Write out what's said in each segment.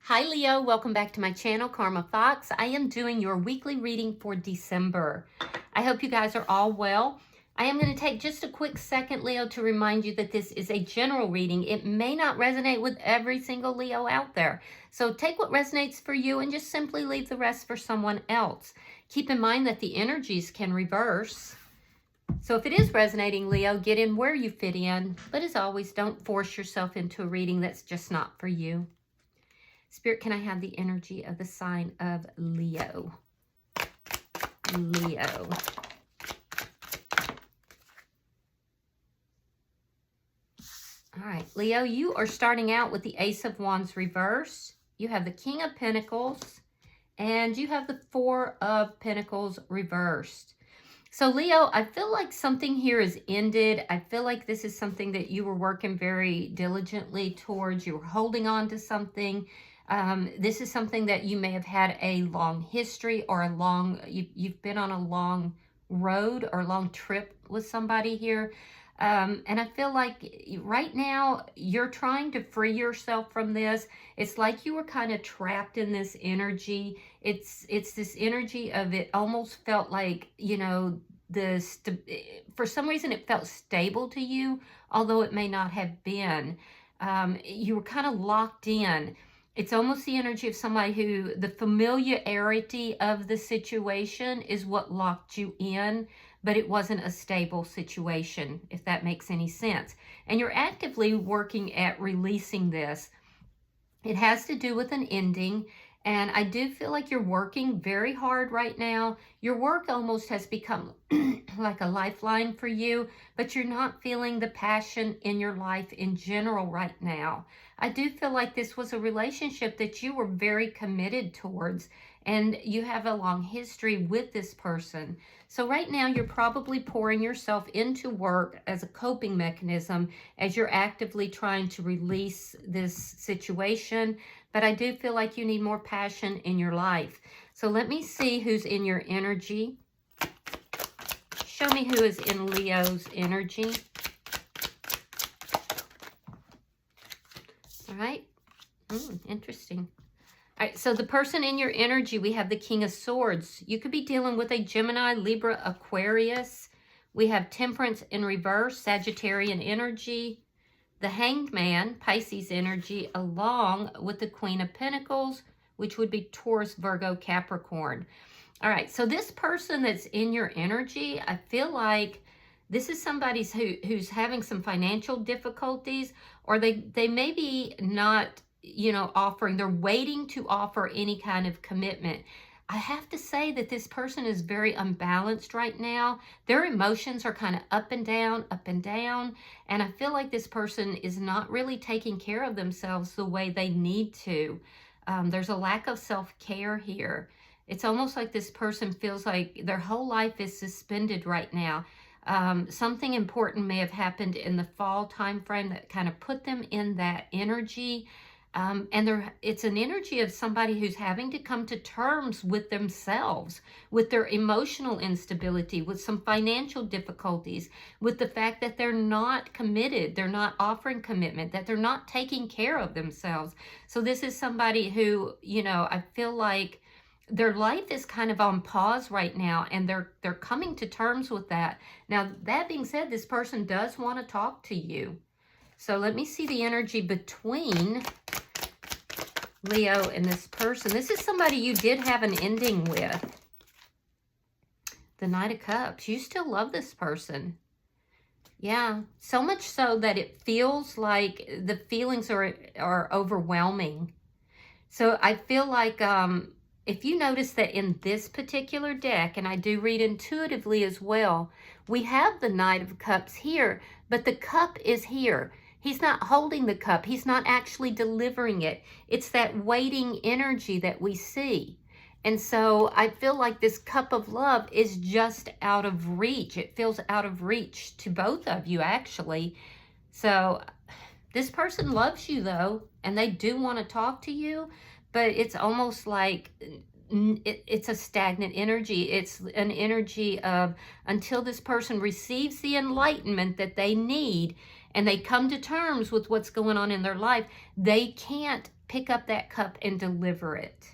Hi Leo, welcome back to my channel, Karma Fox. I am doing your weekly reading for December. I hope you guys are all well. I am going to take just a quick second, Leo, to remind you that this is a general reading. It may not resonate with every single Leo out there. So take what resonates for you and just simply leave the rest for someone else. Keep in mind that the energies can reverse. So if it is resonating, Leo, get in where you fit in. But as always, don't force yourself into a reading that's just not for you. Spirit, can I have the energy of the sign of Leo? Leo. All right, Leo, you are starting out with the Ace of Wands reverse. You have the King of Pentacles, and you have the Four of Pentacles reversed. So, Leo, I feel like something here is ended. I feel like this is something that you were working very diligently towards. You were holding on to something. This is something that you may have had a long history or a long, you've been on a long road or a long trip with somebody here. And I feel like right now you're trying to free yourself from this. It's like you were kind of trapped in this energy. It's this energy of it almost felt like, you know, for some reason it felt stable to you, although it may not have been. You were kind of locked in. It's almost the energy of somebody who the familiarity of the situation is what locked you in, but it wasn't a stable situation, if that makes any sense. And you're actively working at releasing this. It has to do with an ending, and I do feel like you're working very hard right now. Your work almost has become like a lifeline for you, but you're not feeling the passion in your life in general right now. I do feel like this was a relationship that you were very committed towards, and you have a long history with this person. So right now you're probably pouring yourself into work as a coping mechanism as you're actively trying to release this situation. But I do feel like you need more passion in your life. So let me see who's in your energy. Show me who is in Leo's energy. All right. Interesting. All right, so the person in your energy, we have the King of Swords. You could be dealing with a Gemini, Libra, Aquarius. We have Temperance in reverse, Sagittarian energy. The Hanged Man, Pisces energy, along with the Queen of Pentacles, which would be Taurus, Virgo, Capricorn. All right, so this person that's in your energy, I feel like this is somebody who's having some financial difficulties, or they may be not, you know, they're waiting to offer any kind of commitment. I have to say that this person is very unbalanced right now. Their emotions are kind of up and down, and I feel like this person is not really taking care of themselves the way they need to. There's a lack of self-care here. It's almost like this person feels like their whole life is suspended right now. Something important may have happened in the fall time frame that kind of put them in that energy. And it's an energy of somebody who's having to come to terms with themselves, with their emotional instability, with some financial difficulties, with the fact that they're not committed, they're not offering commitment, that they're not taking care of themselves. So this is somebody who, you know, I feel like their life is kind of on pause right now, and they're coming to terms with that. Now, that being said, this person does want to talk to you. So let me see the energy between Leo and this person. This is somebody you did have an ending with. The Knight of Cups. You still love this person. Yeah, so much so that it feels like the feelings are overwhelming. So I feel like if you notice that in this particular deck, and I do read intuitively as well, we have the Knight of Cups here, but the cup is here. He's not holding the cup. He's not actually delivering it. It's that waiting energy that we see. And so I feel like this cup of love is just out of reach. It feels out of reach to both of you, actually. So this person loves you, though, and they do want to talk to you, but it's almost like it's a stagnant energy. It's an energy of until this person receives the enlightenment that they need and they come to terms with what's going on in their life, they can't pick up that cup and deliver it.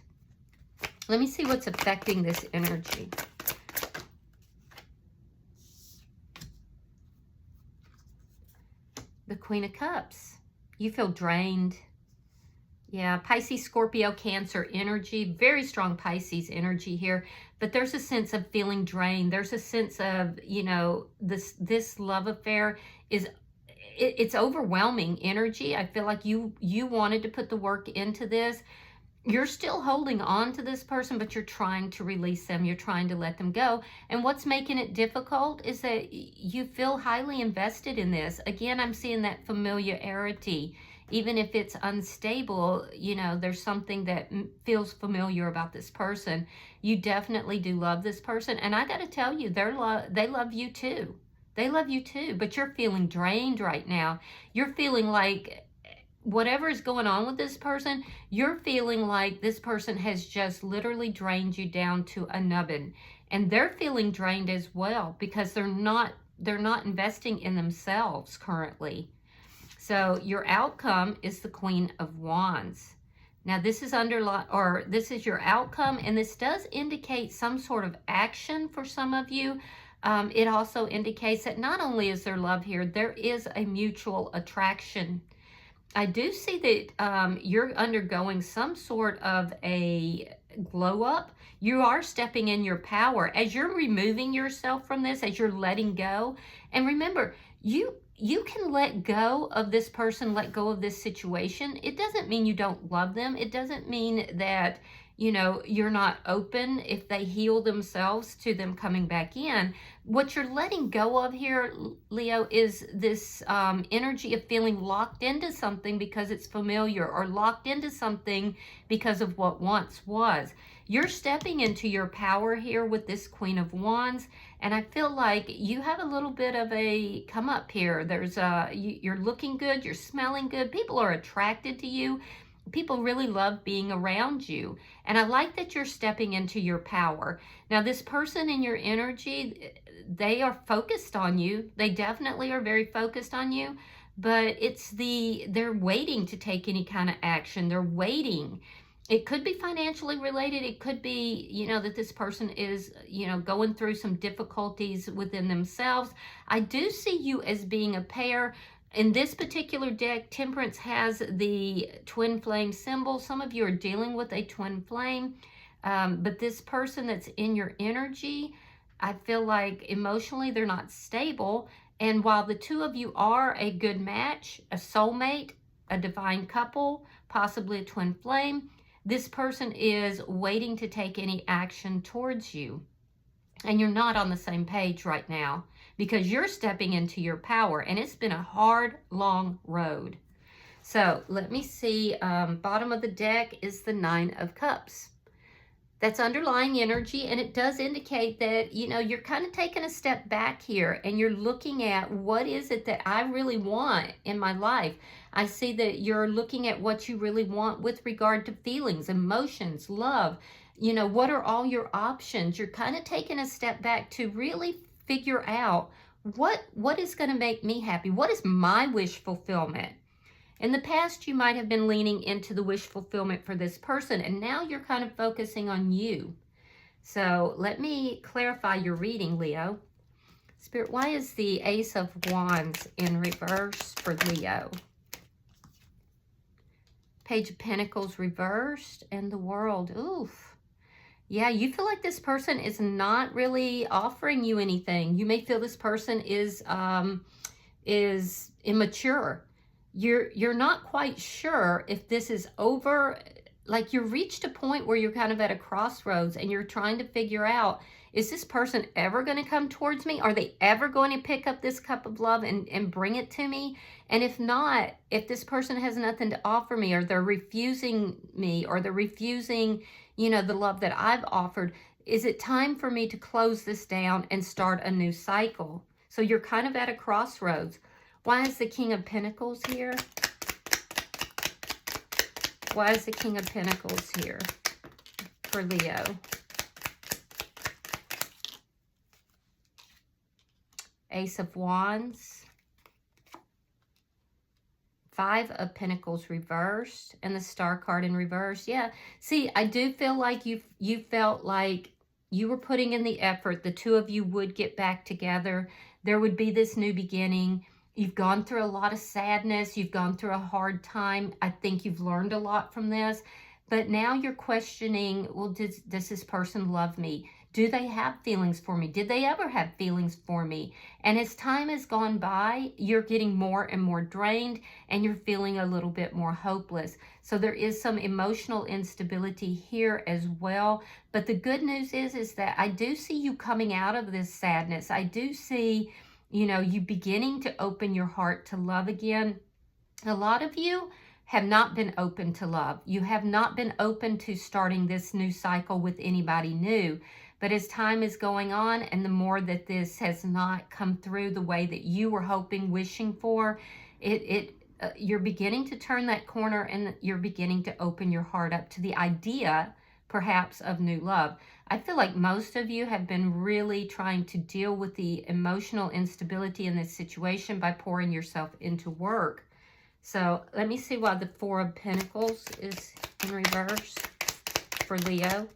Let me see what's affecting this energy. The Queen of Cups. You feel drained. Yeah, Pisces, Scorpio, Cancer energy. Very strong Pisces energy here. But there's a sense of feeling drained. There's a sense of, you know, this love affair is, it's overwhelming energy. I feel like you wanted to put the work into this. You're still holding on to this person, but you're trying to release them. You're trying to let them go. And what's making it difficult is that you feel highly invested in this. Again, I'm seeing that familiarity. Even if it's unstable, you know, there's something that feels familiar about this person. You definitely do love this person. And I got to tell you, they love you too. They love you too, but you're feeling drained right now. You're feeling like whatever is going on with this person, you're feeling like this person has just literally drained you down to a nubbin. And they're feeling drained as well because they're not investing in themselves currently. So your outcome is the Queen of Wands. Now this is this is your outcome, and this does indicate some sort of action for some of you. It also indicates that not only is there love here, there is a mutual attraction. I do see that you're undergoing some sort of a glow up. You are stepping in your power as you're removing yourself from this, as you're letting go. And remember, you can let go of this person, let go of this situation. It doesn't mean you don't love them. It doesn't mean that, you know, you're not open if they heal themselves to them coming back in. What you're letting go of here, Leo, is this energy of feeling locked into something because it's familiar, or locked into something because of what once was. You're stepping into your power here with this Queen of Wands, and I feel like you have a little bit of a come up here. There's you're looking good, you're smelling good, people are attracted to you. People really love being around you. And I like that you're stepping into your power. Now, this person in your energy, they are focused on you. They definitely are very focused on you. But they're waiting to take any kind of action. They're waiting. It could be financially related. It could be, you know, that this person is, you know, going through some difficulties within themselves. I do see you as being a pair. In this particular deck, Temperance has the twin flame symbol. Some of you are dealing with a twin flame, but this person that's in your energy, I feel like emotionally they're not stable. And while the two of you are a good match, a soulmate, a divine couple, possibly a twin flame, this person is waiting to take any action towards you. And you're not on the same page right now, because you're stepping into your power, and it's been a hard, long road. So let me see, bottom of the deck is the Nine of Cups. That's underlying energy, and it does indicate that, you know, you're kind of taking a step back here, and you're looking at what is it that I really want in my life. I see that you're looking at what you really want with regard to feelings, emotions, love. You know, what are all your options? You're kind of taking a step back to really figure out what is going to make me happy. What is my wish fulfillment? In the past, you might have been leaning into the wish fulfillment for this person, and now you're kind of focusing on you. So let me clarify your reading, Leo. Spirit, why is the Ace of Wands in reverse for Leo? Page of Pentacles reversed, and the World. Oof. Yeah, you feel like this person is not really offering you anything. You may feel this person is immature. You're not quite sure if this is over. Like, you've reached a point where you're kind of at a crossroads, and you're trying to figure out, is this person ever going to come towards me? Are they ever going to pick up this cup of love and bring it to me? And if not, if this person has nothing to offer me, or they're refusing me, or they're refusing, you know, the love that I've offered, is it time for me to close this down and start a new cycle? So you're kind of at a crossroads. Why is the King of Pentacles here? Why is the King of Pentacles here for Leo? Ace of Wands. Five of Pentacles reversed and the Star card in reverse. Yeah, see, I do feel like you felt like you were putting in the effort. The two of you would get back together. There would be this new beginning. You've gone through a lot of sadness. You've gone through a hard time. I think you've learned a lot from this. But now you're questioning, well, does this person love me? Do they have feelings for me? Did they ever have feelings for me? And as time has gone by, you're getting more and more drained and you're feeling a little bit more hopeless. So there is some emotional instability here as well. But the good news is that I do see you coming out of this sadness. I do see, you know, you beginning to open your heart to love again. A lot of you have not been open to love. You have not been open to starting this new cycle with anybody new. But as time is going on and the more that this has not come through the way that you were hoping, wishing for, you're beginning to turn that corner and you're beginning to open your heart up to the idea, perhaps, of new love. I feel like most of you have been really trying to deal with the emotional instability in this situation by pouring yourself into work. So let me see why the Four of Pentacles is in reverse for Leo.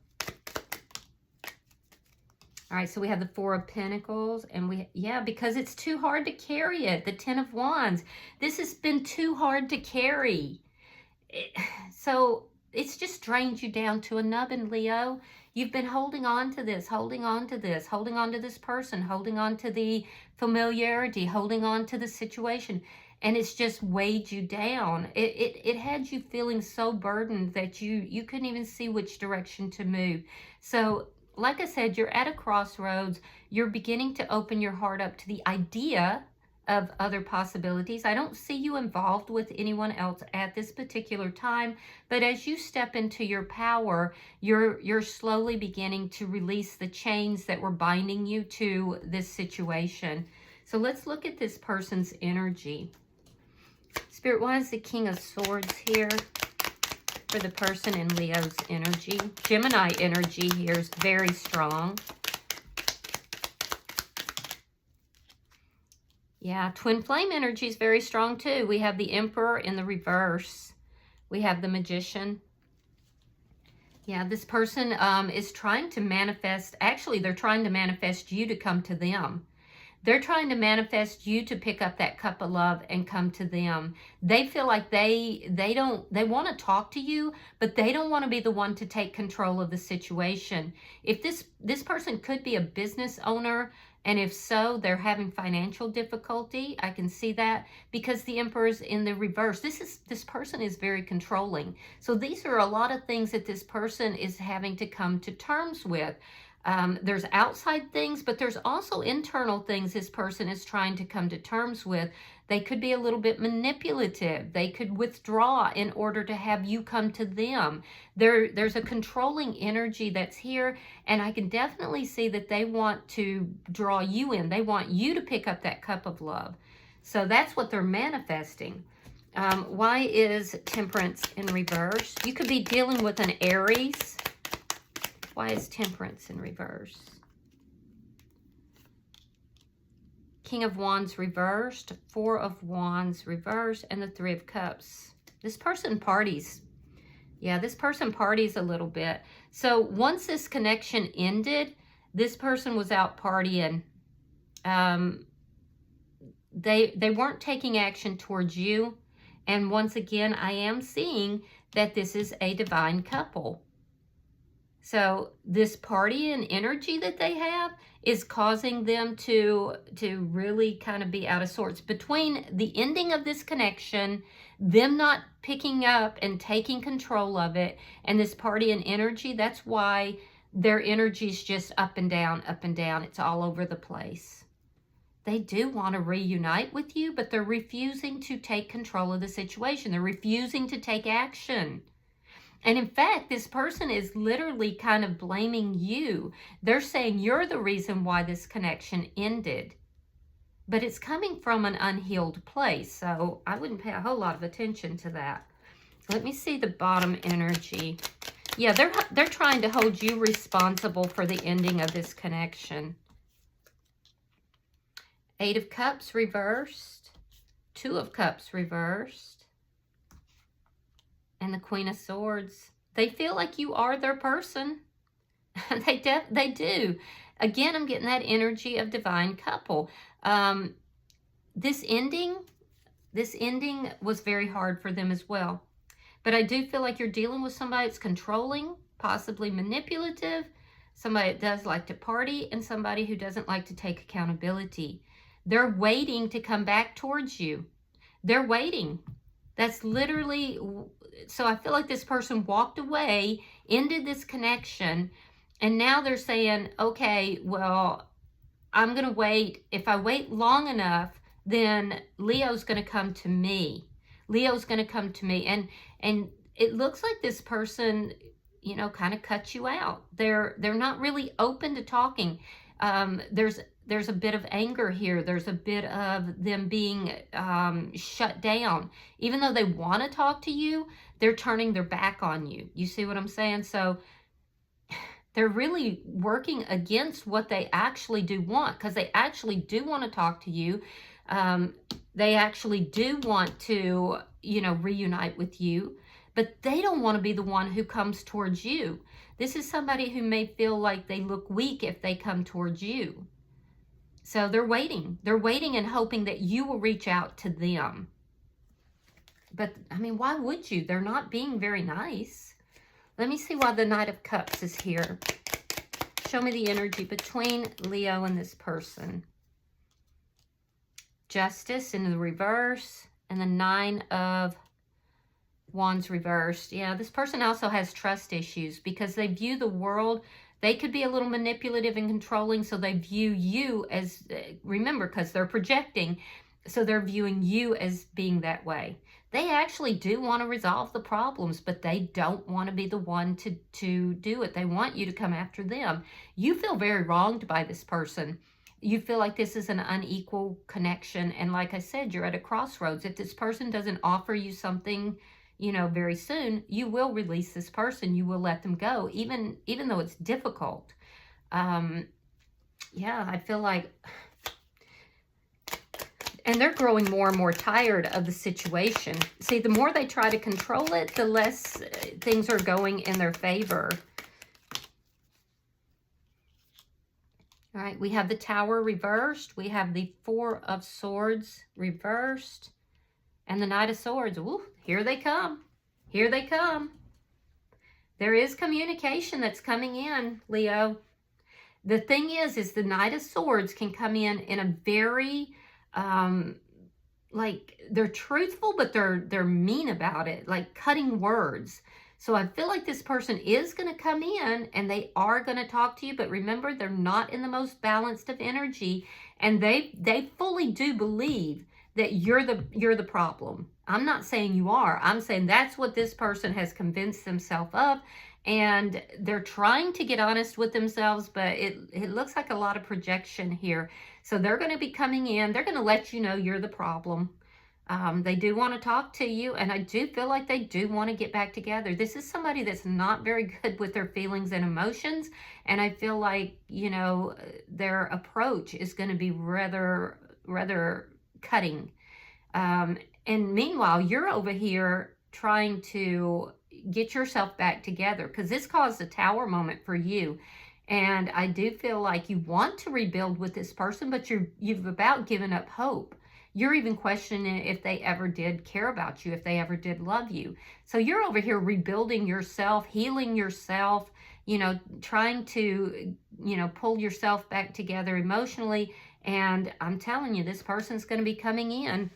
All right, so we have the Four of Pentacles, and because it's too hard to carry it. The Ten of Wands. This has been too hard to carry. So it's just drained you down to a nubbin, Leo. You've been holding on to this, holding on to this, holding on to this person, holding on to the familiarity, holding on to the situation, and it's just weighed you down. It had you feeling so burdened that you couldn't even see which direction to move. So, like I said, you're at a crossroads. You're beginning to open your heart up to the idea of other possibilities. I don't see you involved with anyone else at this particular time, but as you step into your power, you're slowly beginning to release the chains that were binding you to this situation. So let's look at this person's energy. Spirit, why is the King of Swords here for the person in Leo's energy? Gemini energy here is very strong. Yeah, twin flame energy is very strong too. We have the Emperor in the reverse. We have the Magician. Yeah, this person is trying to manifest. Actually, they're trying to manifest you to come to them. They're trying to manifest you to pick up that cup of love and come to them. They feel like they want to talk to you, but they don't want to be the one to take control of the situation. If this person could be a business owner, and if so, they're having financial difficulty. I can see that because the Emperor's in the reverse. This person is very controlling. So these are a lot of things that this person is having to come to terms with. There's outside things, but there's also internal things this person is trying to come to terms with. They could be a little bit manipulative. They could withdraw in order to have you come to them. There's a controlling energy that's here, and I can definitely see that they want to draw you in. They want you to pick up that cup of love. So that's what they're manifesting. Why is Temperance in reverse? You could be dealing with an Aries. Why is Temperance in reverse? King of Wands reversed, Four of Wands reversed, and the Three of Cups. This person parties. Yeah, this person parties a little bit. So once this connection ended, this person was out partying. They weren't taking action towards you. And once again, I am seeing that this is a divine couple. So this party and energy that they have is causing them to really kind of be out of sorts. Between the ending of this connection, them not picking up and taking control of it, and this party and energy, that's why their energy is just up and down, up and down. It's all over the place. They do want to reunite with you, but they're refusing to take control of the situation. They're refusing to take action. And in fact, this person is literally kind of blaming you. They're saying you're the reason why this connection ended. But it's coming from an unhealed place, so I wouldn't pay a whole lot of attention to that. Let me see the bottom energy. Yeah, they're trying to hold you responsible for the ending of this connection. Eight of Cups reversed. Two of Cups reversed. and the Queen of Swords. They feel like you are their person. They do. Again, I'm getting that energy of divine couple. This ending was very hard for them as well. But I do feel like you're dealing with somebody that's controlling, possibly manipulative, somebody that does like to party, and somebody who doesn't like to take accountability. They're waiting to come back towards you. They're waiting. That's literally, so I feel like this person walked away, ended this connection, and now they're saying, okay, well, I'm going to wait. If I wait long enough, then Leo's going to come to me. Leo's going to come to me. And it looks like this person, you know, kind of cut you out. They're not really open to talking. There's a bit of anger here. There's a bit of them being shut down. Even though they want to talk to you, they're turning their back on you. You see what I'm saying? So they're really working against what they actually do want, because they actually do want to talk to you. They actually do want to, you know, reunite with you, but they don't want to be the one who comes towards you. This is somebody who may feel like they look weak if they come towards you. So they're waiting. They're waiting and hoping that you will reach out to them. But, I mean, why would you? They're not being very nice. Let me see why the Knight of Cups is here. Show me the energy between Leo and this person. Justice in the reverse, and the Nine of Wands reversed. Yeah, this person also has trust issues because they view the world, they could be a little manipulative and controlling, so they view you as, remember, because they're projecting, so they're viewing you as being that way. They actually do want to resolve the problems, but they don't want to be the one to do it. They want you to come after them. You feel very wronged by this person. You feel like this is an unequal connection. And like I said, you're at a crossroads. If this person doesn't offer you something, you know, very soon, you will release this person. You will let them go, even though it's difficult. Yeah, I feel like, and they're growing more and more tired of the situation. See, the more they try to control it, the less things are going in their favor. All right, we have the Tower reversed. We have the Four of Swords reversed. And the Knight of Swords. Ooh, here they come. Here they come. There is communication that's coming in, Leo. The thing is the Knight of Swords can come in a very, like, they're truthful, but they're mean about it, like cutting words. So I feel like this person is going to come in and they are going to talk to you, but remember, they're not in the most balanced of energy, and they fully do believe that you're the problem. I'm not saying you are. I'm saying that's what this person has convinced themselves of, and they're trying to get honest with themselves, but it looks like a lot of projection here. So they're going to be coming in. They're going to let you know you're the problem. They do want to talk to you, and I do feel like they do want to get back together. This is somebody that's not very good with their feelings and emotions, and I feel like, you know, their approach is going to be rather cutting. And meanwhile, you're over here trying to get yourself back together, because this caused a Tower moment for you. And I do feel like you want to rebuild with this person, but you've about given up hope. You're even questioning if they ever did care about you, if they ever did love you. So you're over here rebuilding yourself, healing yourself, you know, trying to, you know, pull yourself back together emotionally. And I'm telling you, this person's going to be coming in.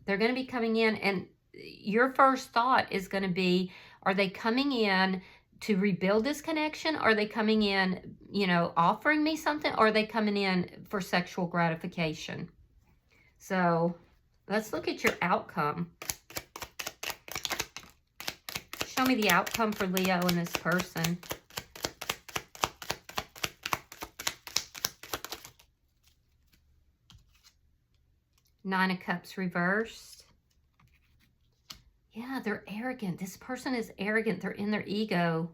They're going to be coming in, and your first thought is going to be, are they coming in to rebuild this connection? Are they coming in, you know, offering me something? Or are they coming in for sexual gratification? So let's look at your outcome. Show me the outcome for Leo and this person. Nine of Cups reversed. Yeah, they're arrogant. This person is arrogant. They're in their ego.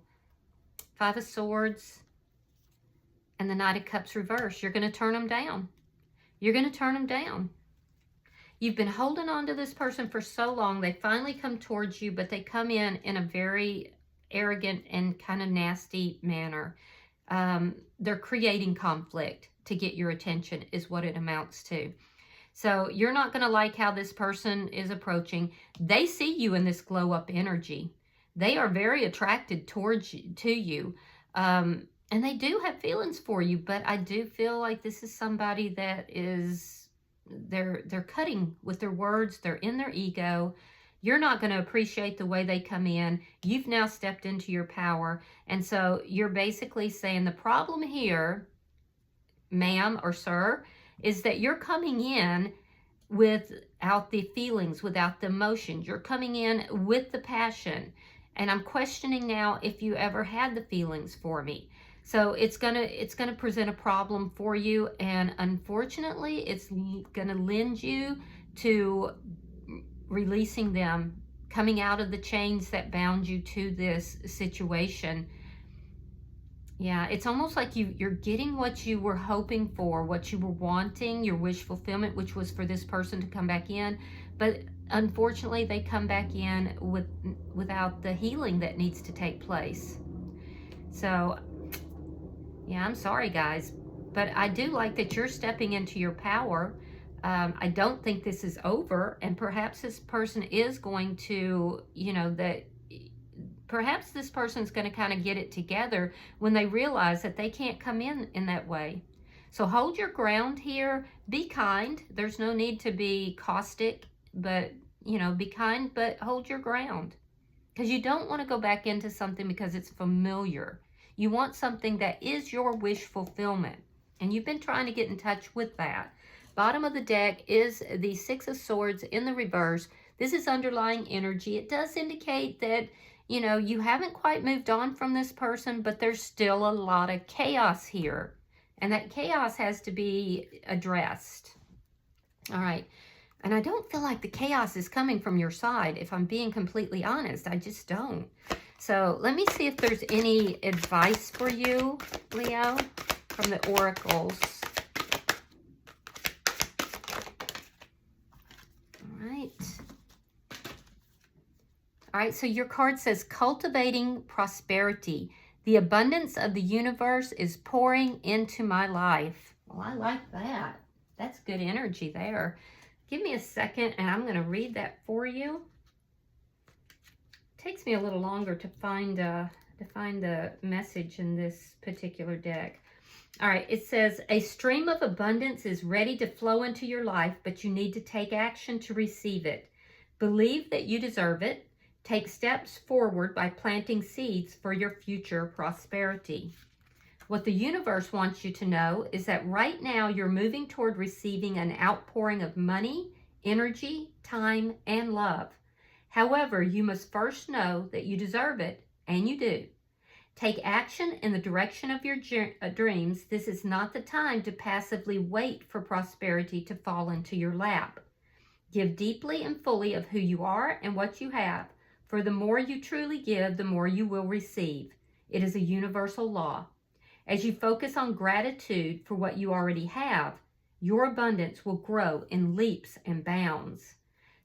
Five of Swords and the Knight of Cups reversed. You're going to turn them down. You're going to turn them down. You've been holding on to this person for so long. They finally come towards you, but they come in a very arrogant and kind of nasty manner. They're creating conflict to get your attention is what it amounts to. So you're not going to like how this person is approaching. They see you in this glow up energy. They are very attracted towards you, to you. And they do have feelings for you, but I do feel like this is somebody that is, they're cutting with their words. They're in their ego. You're not going to appreciate the way they come in. You've now stepped into your power. And so you're basically saying the problem here, ma'am or sir, is that you're coming in without the feelings, without the emotions. You're coming in with the passion. And I'm questioning now if you ever had the feelings for me. So it's gonna present a problem for you, and unfortunately, it's gonna lend you to releasing them, coming out of the chains that bound you to this situation. Yeah, it's almost like you're getting what you were hoping for, what you were wanting, your wish fulfillment, which was for this person to come back in. But unfortunately, they come back in without the healing that needs to take place. So, yeah, I'm sorry, guys. But I do like that you're stepping into your power. I don't think this is over. And perhaps this person is going to, perhaps this person's going to kind of get it together when they realize that they can't come in that way. So hold your ground here. Be kind. There's no need to be caustic, but, be kind, but hold your ground. Because you don't want to go back into something because it's familiar. You want something that is your wish fulfillment. And you've been trying to get in touch with that. Bottom of the deck is the Six of Swords in the reverse. This is underlying energy. It does indicate that, you haven't quite moved on from this person, but there's still a lot of chaos here. And that chaos has to be addressed. All right. And I don't feel like the chaos is coming from your side, if I'm being completely honest. I just don't. So let me see if there's any advice for you, Leo, from the oracles. All right, so your card says, cultivating prosperity. The abundance of the universe is pouring into my life. Well, I like that. That's good energy there. Give me a second, and I'm going to read that for you. It takes me a little longer to find the message in this particular deck. All right, it says, a stream of abundance is ready to flow into your life, but you need to take action to receive it. Believe that you deserve it. Take steps forward by planting seeds for your future prosperity. What the universe wants you to know is that right now you're moving toward receiving an outpouring of money, energy, time, and love. However, you must first know that you deserve it, and you do. Take action in the direction of your dreams. This is not the time to passively wait for prosperity to fall into your lap. Give deeply and fully of who you are and what you have. For the more you truly give, the more you will receive. It is a universal law. As you focus on gratitude for what you already have, your abundance will grow in leaps and bounds.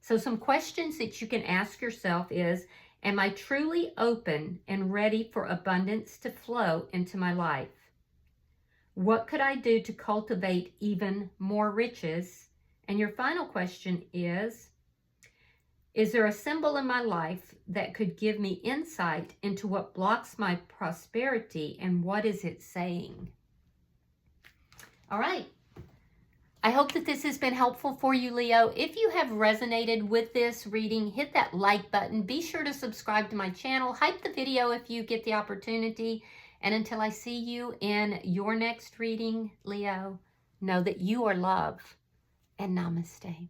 So some questions that you can ask yourself is, am I truly open and ready for abundance to flow into my life? What could I do to cultivate even more riches? And your final question is there a symbol in my life that could give me insight into what blocks my prosperity, and what is it saying? All right. I hope that this has been helpful for you, Leo. If you have resonated with this reading, hit that like button. Be sure to subscribe to my channel. Hype the video if you get the opportunity. And until I see you in your next reading, Leo, know that you are love, and namaste.